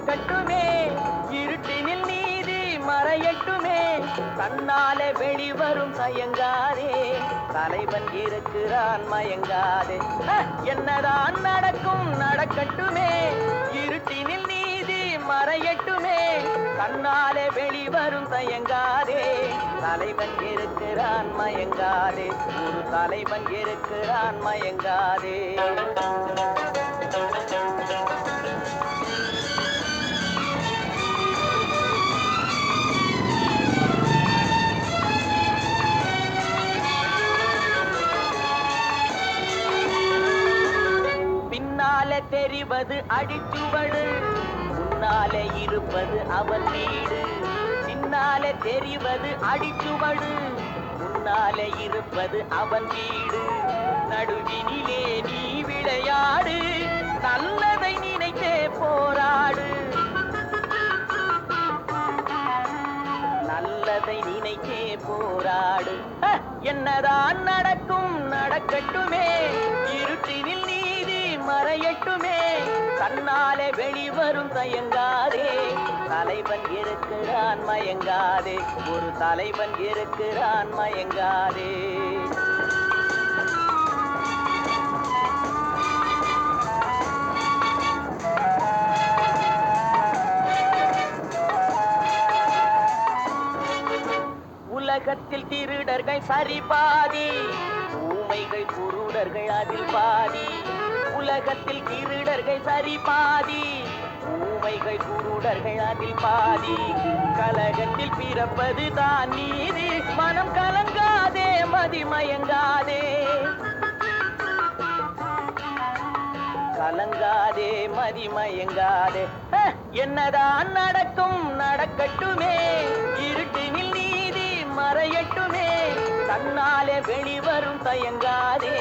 நடக்கட்டுமே, இருட்டினில் நீதி மறையட்டுமே, கண்ணாலே வெளிவரும் தயங்காதே, தலைவன் இருக்கிறான் மயங்காதே. என்னதான் நடக்கும் நடக்கட்டுமே, இருட்டினில் நீதி மறையட்டுமே, கண்ணாலே வெளிவரும் தயங்காதே, தலைவன் இருக்கிறான் மயங்காதே, ஒரு தலைவன் இருக்கிறான் மயங்காதே. பின்னாலே தெரிவது அடிச்சுவடு, முன்னாலே இருப்பது அவன் வீடு. பின்னாலே தெரிவது அடிச்சுவடு, முன்னாலே இருப்பது அவன் வீடு. நடுவினிலே நீ விளையாடு, நல்லதை நினைத்தே போராடு, நல்லதை நினைத்தே போராடு. என்னதான் நடக்கும் நடக்கட்டுமே, இருட்டினில் நீதி மறையட்டுமே, கண்ணாலே வெளிவரும் தயங்காதே, தலைவன் இருக்கிறான் மயங்காதே, ஒரு தலைவன் இருக்கிறான் மயங்காதே. உலகத்தில் திருடர்கள் சரி பாதி, ஊமைகள் குருடர்கள் அதில் பாதி. உலகத்தில் திருடர்கள் சரி பாதி, ஊமைகள் குருடர்கள் அதில் பாதி. கலகத்தில் பிறப்பது தான் நீதி, மனம் கலங்காதே மதிமயங்காதே, கலங்காதே மதிமயங்காதே. என்னதான் நடக்கும் நடக்கட்டுமே, இருட்டினில் நீதி மறையட்டுமே, கண்ணாலே வெளிவரும் தயங்காதே,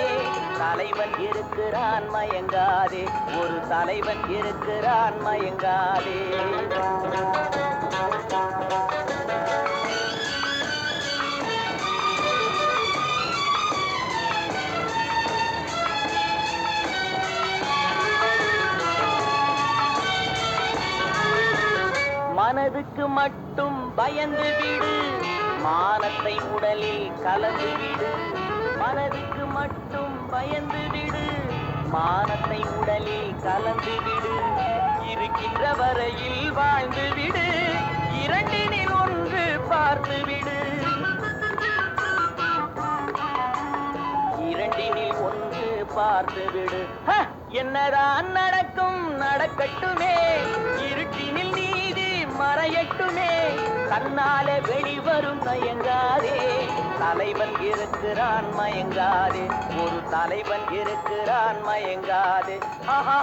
தலைவன் இருக்கிறான் மயங்காதே, ஒரு தலைவன் இருக்கிறான் மயங்காதே. மனதுக்கு மட்டும் பயந்து விடு, மானத்தை உடலில் கலந்து விடு. மனதுக்கு மட்டும் பயந்து விடு, மானத்தை உடலில் கலந்து விடு. இருக்கின்ற வரையில் வாழ்ந்து விடு, இரண்டினில் ஒன்று பார்த்து விடு, இரண்டினில் ஒன்று பார்த்து விடு. என்னதான் நடக்கும் நடக்கட்டுமே, இருட்டினில் நீதி மறையட்டுமே, கண்ணாலே வெளிவரும் தயங்காதே, தலைவன் இருக்கிறான் மயங்காதே, ஒரு தலைவன் இருக்கிறான் மயங்காதே. ஆஹா.